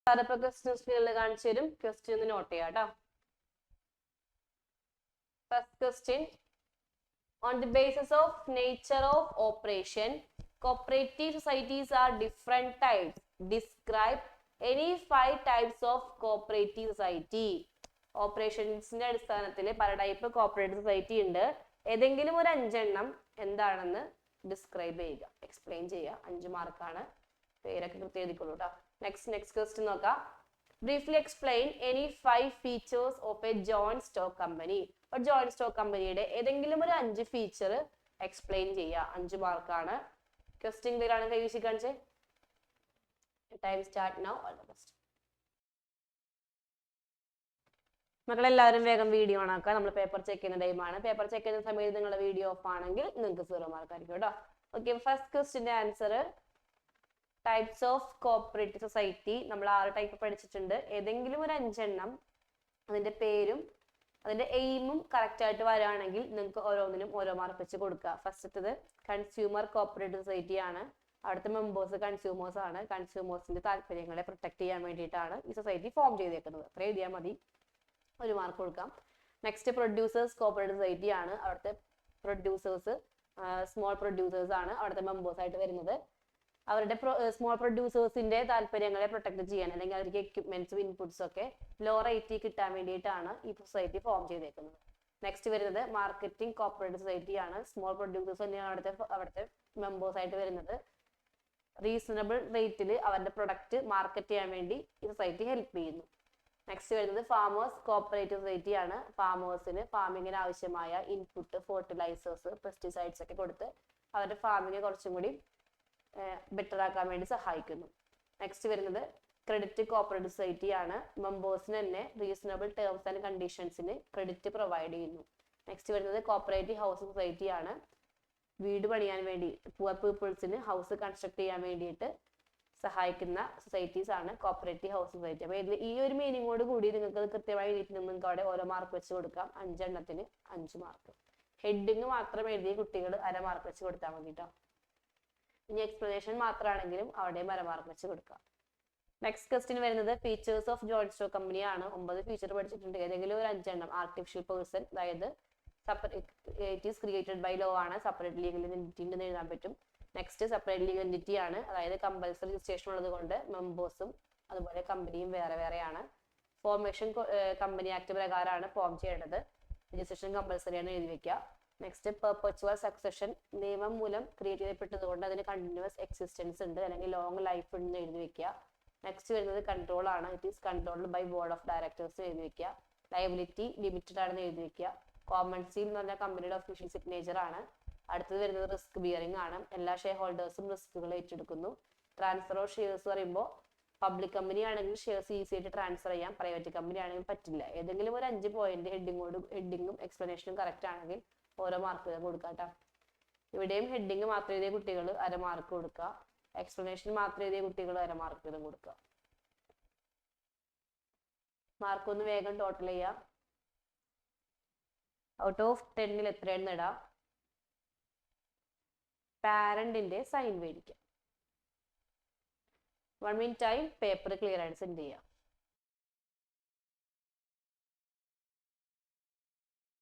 സാറിപ്പോ question സ്ക്രീനിൽ കാണിച്ചു തരും. ക്വസ്റ്റ്യൻ ഒന്ന് നോട്ട് ചെയ്യാം കേട്ടോ. First question, on the basis of nature of operation, cooperative societies are different types. Describe any 5 types of cooperative society. ഓപ്പറേഷൻസിന്റെ അടിസ്ഥാനത്തിൽ പല ടൈപ്പ് കോപ്പറേറ്റീവ് സൊസൈറ്റി ഉണ്ട്. ഏതെങ്കിലും ഒരു 5 എണ്ണം എന്താണെന്ന് ഡിസ്ക്രൈബ് ചെയ്യുക, എക്സ്പ്ലെയിൻ ചെയ്യുക. 5 മാർക്കാണ്. പേരൊക്കെ കൃത്യം എഴുതിക്കോളൂ കേട്ടോ. നെക്സ്റ്റ് ക്വസ്റ്റ്യൻ നോക്കാം. Briefly explain any 5 features of A joint stock company. ഒരു ജോയിന്റ് സ്റ്റോക്ക് കമ്പനിയുടെ ഏതെങ്കിലും ഒരു 5 ഫീച്ചർ എക്സ്പ്ലെയിൻ ചെയ്യുക. 5 മാർക്കാണ്. ക്വസ്റ്റ്യൻ ക്ലിയർ ആണ്? കൈവശി കാണിച്ചേ. Time start now. All the best. മക്കളെല്ലാവരും വേഗം വീഡിയോ ഓൺ ആക്കുക. നമ്മൾ പേപ്പർ ചെക്ക് ചെയ്യുന്ന ടൈമാണ്. പേപ്പർ ചെക്ക് ചെയ്യുന്ന സമയത്ത് നിങ്ങളുടെ വീഡിയോ ഓഫ് ആണെങ്കിൽ നിങ്ങൾക്ക് 0 മാർക്ക് ആയിരിക്കും കേട്ടോ. ഓക്കെ, ഫസ്റ്റ് ക്വസ്റ്റ്യന്റെ answer types of cooperative society. നമ്മൾ 6 ടൈപ്പ് പഠിച്ചിട്ടുണ്ട്. ഏതെങ്കിലും ഒരു 5 എണ്ണം അതിന്റെ പേരും അതിന്റെ എയിമും കറക്റ്റ് ആയിട്ട് വരികയാണെങ്കിൽ നിങ്ങൾക്ക് ഓരോന്നിനും ഓരോ മാർക്ക് വെച്ച് കൊടുക്കുക. ഫസ്റ്റത്തത് കൺസ്യൂമർ കോപ്പറേറ്റീവ് സൊസൈറ്റി ആണ്. അവിടുത്തെ മെമ്പേഴ്സ് കൺസ്യൂമേഴ്സ് ആണ്. കൺസ്യൂമേഴ്സിന്റെ താല്പര്യങ്ങളെ പ്രൊട്ടക്ട് ചെയ്യാൻ വേണ്ടിയിട്ടാണ് ഈ സൊസൈറ്റി ഫോം ചെയ്തേക്കുന്നത്. അത്ര എഴുതിയാൽ മതി, 1 മാർക്ക് കൊടുക്കാം. നെക്സ്റ്റ് പ്രൊഡ്യൂസേഴ്സ് കോപ്പറേറ്റീവ് സൊസൈറ്റി ആണ്. അവിടുത്തെ പ്രൊഡ്യൂസേഴ്സ് സ്മോൾ പ്രൊഡ്യൂസേഴ്സ് ആണ് അവിടുത്തെ മെമ്പേഴ്സ് ആയിട്ട് വരുന്നത്. അവരുടെ സ്മോൾ പ്രൊഡ്യൂസേഴ്സിന്റെ താല്പര്യങ്ങളെ പ്രൊട്ടക്ട് ചെയ്യാൻ അല്ലെങ്കിൽ അവർക്ക് എക്യുപ്മെന്റ്സും ഇൻപുട്സും ഒക്കെ ലോ റേറ്റിൽ കിട്ടാൻ വേണ്ടിയിട്ടാണ് ഈ സൊസൈറ്റി ഫോം ചെയ്തേക്കുന്നത്. നെക്സ്റ്റ് വരുന്നത് മാർക്കറ്റിംഗ് കോപ്പറേറ്റീവ് സൊസൈറ്റി ആണ്. സ്മോൾ പ്രൊഡ്യൂസേഴ്സ് തന്നെയാണ് അവിടുത്തെ മെമ്പേഴ്സ് ആയിട്ട് വരുന്നത്. റീസണബിൾ റേറ്റിൽ അവരുടെ പ്രൊഡക്റ്റ് മാർക്കറ്റ് ചെയ്യാൻ വേണ്ടി ഈ സൊസൈറ്റി ഹെൽപ്പ് ചെയ്യുന്നു. നെക്സ്റ്റ് വരുന്നത് ഫാമേഴ്സ് കോപ്പറേറ്റീവ് സൊസൈറ്റി ആണ്. ഫാമേഴ്സിന് ഫാമിങ്ങിന് ആവശ്യമായ ഇൻപുട്ട്, ഫെർട്ടിലൈസേഴ്സ്, പെസ്റ്റിസൈഡ്സ് ഒക്കെ കൊടുത്ത് അവരുടെ ഫാമിങ്ങിനെ കുറച്ചും കൂടി ബെറ്റർ ആക്കാൻ വേണ്ടി സഹായിക്കുന്നു. നെക്സ്റ്റ് വരുന്നത് ക്രെഡിറ്റ് കോപ്പറേറ്റീവ് സൊസൈറ്റി ആണ്. മെമ്പേഴ്സിന് തന്നെ റീസണബിൾ ടേംസ് ആൻഡ് കണ്ടീഷൻസിന് ക്രെഡിറ്റ് പ്രൊവൈഡ് ചെയ്യുന്നു. നെക്സ്റ്റ് വരുന്നത് കോപ്പറേറ്റീവ് ഹൗസിംഗ് സൊസൈറ്റി ആണ്. വീട് പണിയാൻ വേണ്ടി പുവർ പീപ്പിൾസിന് ഹൗസ് കൺസ്ട്രക്ട് ചെയ്യാൻ വേണ്ടിയിട്ട് സഹായിക്കുന്ന സൊസൈറ്റീസ് ആണ് കോപ്പറേറ്റീവ് ഹൗസിംഗ് സൊസൈറ്റി. അപ്പൊ ഈ ഒരു മീനിങ്ങോട് കൂടി നിങ്ങൾക്ക് കൃത്യമായി എഴുതിയിട്ട് നിങ്ങൾക്ക് അവിടെ ഓരോ മാർക്ക് വെച്ച് കൊടുക്കാം. 5 എണ്ണത്തിന് 5 മാർക്ക്. ഹെഡിങ് മാത്രം എഴുതിയ കുട്ടികൾ 1/2 മാർക്ക് വെച്ച് കൊടുത്താൽ മതി കേട്ടോ. ഇനി എക്സ്പ്ലനേഷൻ മാത്രമാണെങ്കിലും അവിടെ 1/2 മാർക്ക് വെച്ച് കൊടുക്കാം. നെക്സ്റ്റ് ക്വസ്റ്റ്യൻ വരുന്നത് features of joint stock company ആണ്. 9 ഫീച്ചർ പഠിച്ചിട്ടുണ്ട്. ഏതെങ്കിലും ഒരു 5 എണ്ണം. ആർട്ടിഫിഷ്യൽ പേഴ്സൺ, അതായത് it is created by law ആണ്. സെപ്പറേറ്റ് ലീഗൽ എൻറ്റിറ്റി എന്ന് എഴുതാൻ പറ്റും. നെക്സ്റ്റ് സെപ്പറേറ്റ് ലീഗൽ എൻറ്റിറ്റി ആണ്. അതായത് കമ്പൽസറി രജിസ്ട്രേഷൻ ഉള്ളത് കൊണ്ട് മെമ്പേഴ്സും അതുപോലെ കമ്പനിയും വേറെ വേറെയാണ്. ഫോർമേഷൻ കമ്പനി ആക്ട് പ്രകാരമാണ് ഫോം ചെയ്യേണ്ടത്. രജിസ്ട്രേഷൻ കമ്പൽസറി ആണ് എഴുതി വെക്കുക. നെക്സ്റ്റ് പെർപെച്വൽ സക്സഷൻ, നിയമം മൂലം ക്രിയേറ്റ് ചെയ്യപ്പെട്ടത് കൊണ്ട് അതിന് കണ്ടിന്യൂസ് എക്സിസ്റ്റൻസ് ഉണ്ട് അല്ലെങ്കിൽ ലോങ് ലൈഫ് ഉണ്ടെന്ന് എഴുതി വെക്കുക. നെക്സ്റ്റ് വരുന്നത് കൺട്രോൾ ആണ്. It is controlled by board of directors എഴുതി വെക്കുക. ലയബിലിറ്റി ലിമിറ്റഡ് ആണെന്ന് എഴുതി വെക്കുക. കോമൺ സീൽ എന്ന് പറഞ്ഞാൽ കമ്പനിയുടെ ഒഫീഷ്യൽ സിഗ്നേച്ചർ ആണ്. അടുത്തത് വരുന്നത് റിസ്ക് ബിയറിംഗ് ആണ്. എല്ലാ ഷെയർ ഹോൾഡേഴ്സും റിസ്കുകൾ ഏറ്റെടുക്കുന്നു. ട്രാൻസ്ഫർ ഓഫ് ഷെയർസ് പറയുമ്പോൾ പബ്ലിക് കമ്പനി ആണെങ്കിൽ ഷെയർസ് ഈസി ആയിട്ട് ട്രാൻസ്ഫർ ചെയ്യാം. പ്രൈവറ്റ് കമ്പനി ആണെങ്കിൽ പറ്റില്ല. ഏതെങ്കിലും ഒരു 5 പോയിന്റ് ഹെഡിങ്ങും എക്സ്പ്ലനേഷനും കറക്റ്റ് ആണെങ്കിൽ ഓരോ മാർക്ക് കൊടുക്കാം കേട്ടോ. ഇവിടെയും ഹെഡിങ് മാത്രം എഴുതിയ കുട്ടികൾ 1/2 മാർക്ക് കൊടുക്കുക. എക്സ്പ്ലനേഷൻ മാത്രം എഴുതിയ കുട്ടികൾ 1/2 മാർക്ക് വീതം കൊടുക്കുക. മാർക്ക് ഒന്ന് വേഗം ടോട്ടൽ ചെയ്യാം. ഔട്ട് ഓഫ് 10 എത്രയാണെന്ന് ഇടാം. പാരന്റിന്റെ സൈൻ മേടിക്കാം. 1 മിനിറ്റ് ടൈം പേപ്പർ ക്ലിയർ ആയിട്ട് സെൻഡ് ചെയ്യാം.